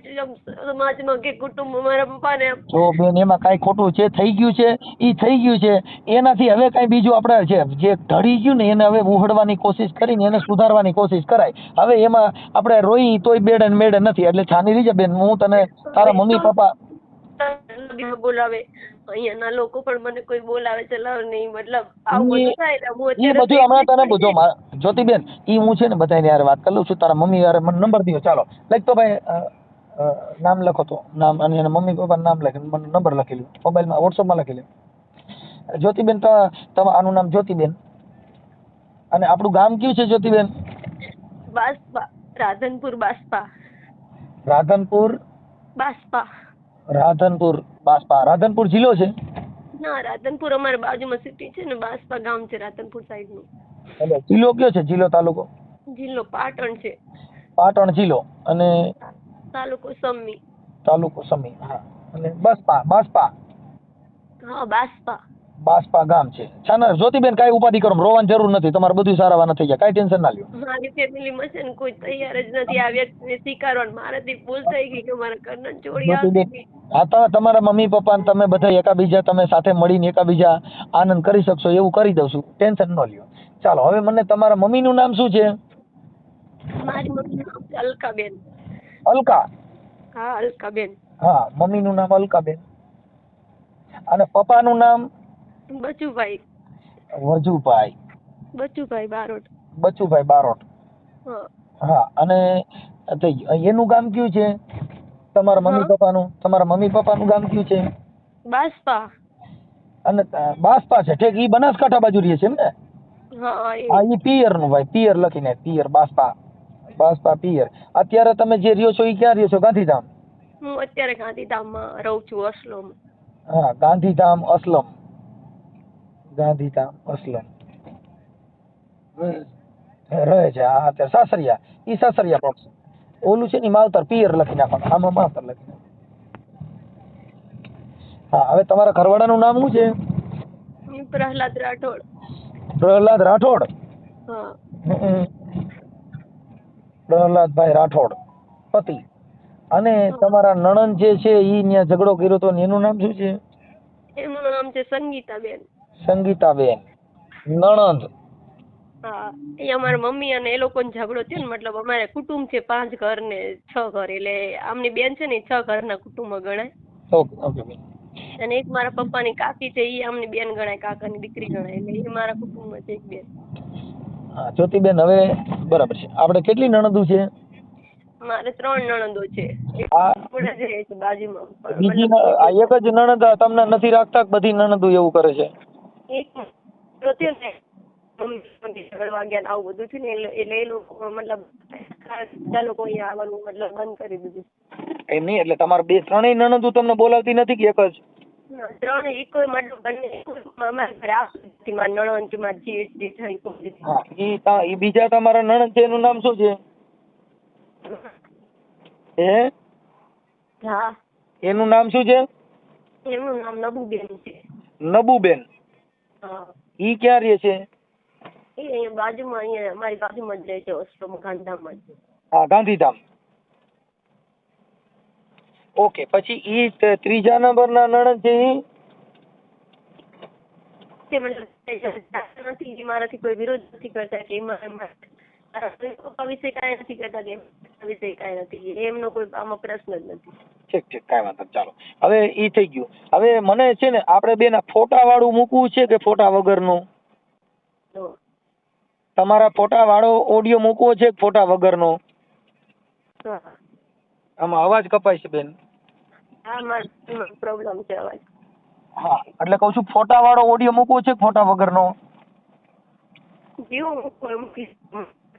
સમાજમાં કે કુટુંબમાં મારા પપ્પાને જો બેન એમાં કાંઈ ખોટું છે, થઈ ગયું છે એ થઈ ગયું છે. એનાથી હવે કાંઈ બીજું આપણે જે ઢળી ગયું ને એને હવે ઉહડવાની કોશિશ કરીને એને સુધારવાની કોશિશ કરાય. હવે એમાં આપણે રોઈ તોય બેડે ને મેડે નથી. એટલે છાની રીજે બેન, હું તને તારા મમ્મી પપ્પા બોલાવે, અહીંયાના લોકો પણ મને કોઈ બોલાવે ચલાવે નહીં, મતલબ આવું બધું થાય. એ બધું હમણાં તને બધો જ્યોતિબેન ઈ હું છે ને બધાને યાર વાત કરી લઉં છું. તારા મમ્મી યાર મને નંબર દીધો, ચાલો લખ તો ભાઈ, નામ લખો તો નામ અને એના મમ્મી પપ્પાનું નામ લખી મને નંબર લખી લો, મોબાઈલમાં વોટ્સઅપમાં લખી લો. જ્યોતિબેન આનું નામ જ્યોતિબેન, અને આપણું ગામ કયું છે જ્યોતિબેન? બાસપા, રાધનપુર બાસપા. રાધનપુર બાસપા. રાધનપુર બાસપા. રાધનપુર જિલ્લો છે? ના, રાધનપુર અમારા બાજુમાં સિટી છે ને, બાસપા ગામ છે રાધનપુર સાઈડ નું. એટલે જિલ્લો કયો છે? જિલ્લો તાલુકો? જિલ્લો પાટણ છે. પાટણ જિલ્લો અને તાલુકો સમી. તાલુકો સમી. હા. અને બાસપા. બાસપા. હા, બાસપા. બાસપા ગામ છે. છાના જ્યોતિબેન કાંઈ ઉપાધિ કરો, રોવાની જરૂર નથી. તમારે બધું સારાવાના થઈ જાય, કાંઈ ટેન્શન ના લ્યો. મારી ફેમિલીમાં છે ને કોઈ તૈયાર જ નથી આ વ્યક્તિને સ્વીકારવાનું. મારાથી ભૂલ થઈ ગઈ કે મારા ઘરના ચોરી આવતી. હા, તમારા મમ્મી પપ્પા તમે બધા એકાબીજા તમે સાથે મળીને એકાબીજા આનંદ કરી શકશો એવું કરી દઉં છું, ટેન્શન ન લ્યો. ચાલો હવે મને તમારા મમ્મીનું નામ શું છે? મારી મમ્મીનું નામ છે અલકાબેન. અલકા? હા, અલકાબેન. હા, મમ્મીનું નામ અલકાબેન. અને પપ્પાનું નામ? બચુભાઈ. વજુભાઈ. બચુભાઈ બારોટ. બચુભાઈ બારોટ. હા. અને એનું ગામ કયું છે તમારા મમ્મી પપ્પાનું? તમારા મમ્મી પપ્પાનું ગામ કયું છે? બાસપા. અને બાસપા છે, ઠીક. ઈ બનાસકાંઠા બાજુ રહે છે એમ ને? હા, ઈ પિયર નું ભાઈ, પિયર લખીને, પિયર. બાસપા. બાસપા પિયર. અત્યારે તમે જે રહ્યો છો એ ક્યાં રહ્યો છો? ગાંધીધામ? હું અત્યારે ગાંધીધામમાં રહું છું, અસલમ. હા, ગાંધીધામ અસલમ. ગાંધીધામ અસલમ રહે છે. હા, અત્યારે સાસરિયા. ઈ સાસરિયા પક્ષ. ઓલું છે ને માવતર, પિયર લખી નાખવાનું. આમાં માવતર લખી નાખવાનું. હા, હવે તમારા ઘરવાળાનું નામ શું છે? પ્રહલાદ રાઠોડ. પ્રહલાદ રાઠોડ. હા. પ્રહલાદભાઈ રાઠોડ, પતિ. અને તમારા નણંદ જે છે ઈ ત્યાં ઝઘડો કર્યો તો એનું નામ શું છે? એનું નામ છે સંગીતાબેન. સંગીતાબેન, નણંદ. હા, એ અમારા મમ્મી અને એ લોકોનો ઝઘડો થયો ને, મતલબ અમારે કુટુંબ છે 5 ઘર ને 6 ઘર, એટલે આમની બેન છે ને 6 ઘરના કુટુંબમાં ગણાય. ઓકે ઓકે બેન. અને એક મારા પપ્પાની કાકી છે, ઈ આમની બેન ગણાય, કાકાની દીકરી ગણાય, એટલે એ મારા કુટુંબમાં છે એક બેન. હા જ્યોતિબેન, હવે બરાબર છે. આપણે કેટલી નણંદો છે? મારે 3 નણંદો છે. એક બાજુમાં. બીજી એક જ નણંદ તમને નથી રાખતા કે બધી નણંદો એવું કરે છે? એક થયો ને ઝઘડવા ગયા આવું બધું થયું ને, એટલે એ લોકો મતલબ બધા લોકો અહીંયા આવવાનું મતલબ બંધ કરી દીધું. એમ નહીં, એટલે તમારે ત્રણેય નણંદો તમને બોલાવતી નથી કે એક જ? 3 એક મતલબ બંને અમારા ઘરે આવતી. મારી નણંદ, મારી જીએસડી થઈ કોઈ. હા, ઈ બીજા તમારા નણંદ છે એનું નામ શું છે? હા. એનું નામ શું છે? એનું નામ નબુબેન છે. નબુબેન. હા. ઈ ક્યાં રહે છે? એ અહીંયા બાજુમાં, અહીંયા અમારી બાજુમાં જ રહે છે, હોસ્ટેલમાં, ગાંધીધામમાં જ. હા, ગાંધીધામ. ઓકે, પછી ઈ ત્રીજા નંબરના નણંદ છે ઈ? તે મને નથી, એ મારાથી કોઈ વિરોધ નથી કરતા કે મારા પપ્પા વિશે કાંઈ નથી કરતા કે એમના વિશે કાંઈ નથી, એમનો કોઈ આમાં પ્રશ્ન જ નથી. ઠીક, કાંઈ વાંધો નહીં, ચાલો. હવે ઈ થઈ ગયું. હવે મને છે ને આપણે બેના ફોટા વાળું મૂકવું છે કે ફોટા વગરનું? તો તમારા ફોટા વાળો ઓડિયો મૂકવો છે કે ફોટા વગરનો? હા, આમાં અવાજ કપાય છે બેન. હા, મારો પ્રોબ્લેમ છે અવાજ. હા, એટલે કહું છું ફોટા વાળો ઓડિયો મૂકવો છે કે ફોટા વગરનો? જેવું મૂકી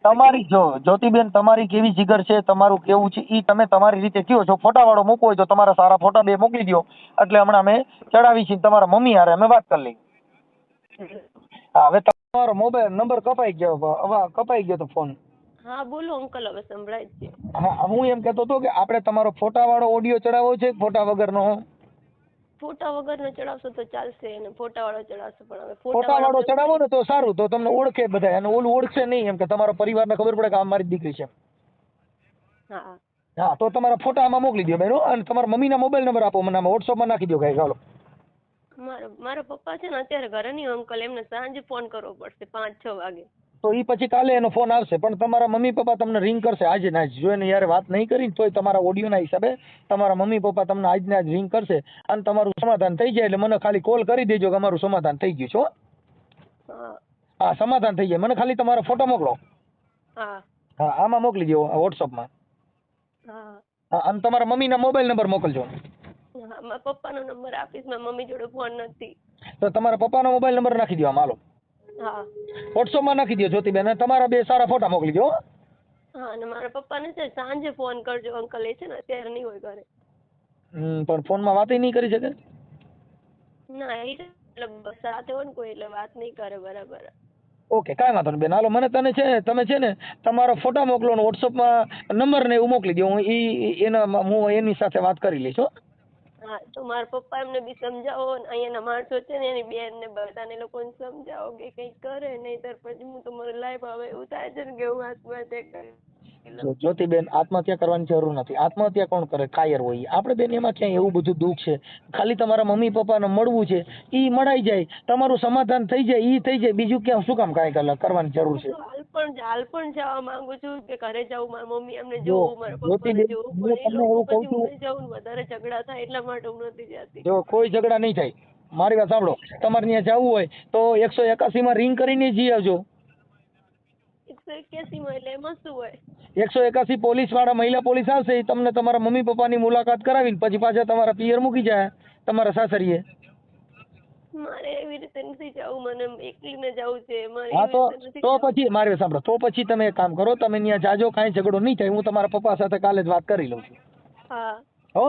તમારી જો જ્યોતિબેન, તમારી કેવી જીગર છે, તમારું કેવું છે ઈ તમે તમારી રીતે કયો છો. ફોટા વાળો મૂકવો હોય તો તમારા સારા ફોટા બે મોકલી દો, એટલે હમણાં અમે ચડાવી છીએ. તમારા મમ્મી હારે અમે વાત કરી લઈ. હા, હવે તમારો મોબાઈલ નંબર કપાઈ ગયો, હવે કપાઈ ગયો તો ફોન. હા, બોલો અંકલ, હવે સંભળાય જ છે. હા, હું એમ કહેતો હતો કે આપણે તમારો ફોટા વાળો ઓડિયો ચડાવવો છે કે ફોટા વગરનો? ફોટા વગરનો ચડાવશો તો ચાલશે, અને ફોટા વાળો ચડાવશો પણ હવે ફોટા વાળો ચડાવો ને તો સારું, તો તમને ઓળખે બધા, અને ઓલું ઓળખશે નહીં, એમ કે તમારા પરિવારને ખબર પડે કે આ મારી દીકરી છે. હા, હા, તો તમારા ફોટા આમાં મોકલી દો બેનો, અને તમારા મમ્મીના મોબાઈલ નંબર આપો મને, આમાં વોટ્સઅપમાં નાખી દો. કાંઈ ચાલો. મારા પપ્પા છે ને અત્યારે ઘરે નહીં અંકલ, એમને સાંજે ફોન કરવો પડશે 5-6 વાગે. તો એ પછી કાલે એનો ફોન આવશે, પણ તમારા મમ્મી પપ્પા તમને રિંગ કરશે આજે ને આજ. જો એને યાર વાત નહીં કરી તોય તમારા ઓડિયોના હિસાબે તમારા મમ્મી પપ્પા તમને આજને આજ રિંગ કરશે, અને તમારું સમાધાન થઈ જાય એટલે મને ખાલી કોલ કરી દેજો કે અમારું સમાધાન થઈ ગયું છે. હા, હા, સમાધાન થઈ જાય. મને ખાલી તમારો ફોટો મોકલો. હા, હા, આમાં મોકલી દો, વોટ્સઅપમાં. હા, હા, અને તમારા મમ્મીના મોબાઈલ નંબર મોકલજો. હા, મારા પપ્પાનો નંબર આપીશ, મારા મમ્મી જોડે ફોન નથી. તો તમારા પપ્પાનો મોબાઈલ નંબર નાખી દો આમાં, હાલો. હા, વોટ્સઅપમાં નાખી દો જ્યોતિબેન, અને તમારા બે સારા ફોટા મોકલી દો. હા, અને મારા પપ્પાને છે સાંજે ફોન કરજો અંકલ, એ છે ને અત્યારે નહીં હોય ઘરે. પણ ફોનમાં વાત નહીં કરી શકે? ના, એ એટલે સાથે હોય ને કોઈ એટલે વાત નહીં કરે બરાબર. ઓકે, કાંઈ વાંધો નહીં બેન, હાલો. મને તમે છે ને તમારો ફોટા મોકલો ને વોટ્સઅપમાં નંબર ને એવું મોકલી દો. હું એની સાથે વાત કરી લઈશ. હો. હા, તો મારા પપ્પા એમને બી સમજાવો, ને અહીંયાના માણસો છે ને એની બેન ને બધાને લોકોને સમજાવો કે કંઈક કરે, નહીંતર પછી હું તો મારી લાઈફ હવે એવું થાય છે ને કે હું આત્મહત્યા કરી. જ્યોતિબેન, આત્મહત્યા કરવાની જરૂર નથી. આત્મહત્યા કોણ કરે? કાયર હોય. આપણે બેન એમાં ક્યાંય એવું બધું દુઃખ છે? ખાલી તમારા મમ્મી પપ્પાને મળવું છે, ઈ મળાઈ જાય, તમારું સમાધાન થઈ જાય, ઈ થઈ જાય. બીજું ક્યાં શું કામ કાંઈ કરવાની જરૂર છે? હાલ પણ જવા માંગુ છું કે ઘરે જાઉં, મારી મમ્મી એમને જો જોઉં, મારા પપ્પાને જોઉં, હું પણ એ તમને લોકો એવું કહું પછી છું, હું નહીં જાઉં, વધારે ઝઘડા થાય એટલા માટે હું નથી જતી. જો કોઈ ઝઘડા નહીં થાય. મારી વાત સાંભળો, તમારે ત્યાં જવું હોય તો 181 રિંગ કરીને જઈ આવજો. 181 માં એટલે એમાં શું હોય? 181 પોલીસ વાળા, મહિલા પોલીસ આવશે, એ તમને તમારા મમ્મી પપ્પાની મુલાકાત કરાવીને પછી પાછા તમારા પિયર મૂકી જાય, તમારા સાસરીએ. મારે એવી રીતે નથી જવું, મને એકલીને જવું છે. હા, તો પછી મારી વાત સાંભળો, તો પછી તમે એક કામ કરો, તમે ત્યાં જાજો, કાંઈ ઝઘડો નહીં થાય. હું તમારા પપ્પા સાથે કાલે જ વાત કરી લઉં છું. હા, હો,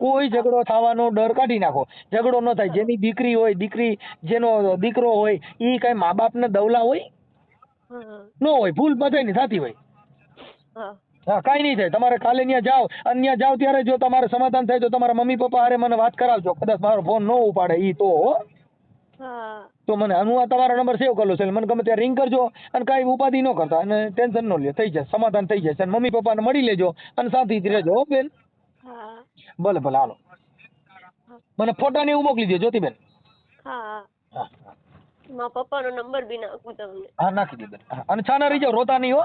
કોઈ ઝઘડો થવાનો ડર કાઢી નાખો. ઝઘડો ન થાય. જેની દીકરી હોય, જેનો દીકરો હોય, એ કઈ મા બાપને દવલા હોય? ન હોય. ભૂલ બધાયની થતી હોય. હા, કાંઈ નહીં થાય. તમારે કાલે ત્યાં જાઓ, અને ત્યાં જાઓ ત્યારે જો તમારે સમાધાન થાય તો તમારા મમ્મી પપ્પા હારે મને વાત કરાવજો. કદાચ મારો ફોન ન ઉપાડે ઈ તો મને, હું આ તમારો નંબર સેવ કરેલો છે, મને ગમે ત્યાં રિંગ કરજો, અને કાંઈ ઉપાધિ ન કરતા, અને ટેન્શન ન લે, થઈ જાય, સમાધાન થઈ જાય. મમ્મી પપ્પાને મળી લેજો અને શાંતિથી રહેજો. હો બેન. ભલે ભલે, હાલો. મને ફોટા ને એવું મોકલી દો જ્યોતિબેન. હા, મારા પપ્પાનો નંબર બી નાખું તમને. હા, નાખી દે બેન. અને છાના રહી જાઓ, રોતા નહીં. હો.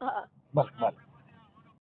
હા, બસ બસ.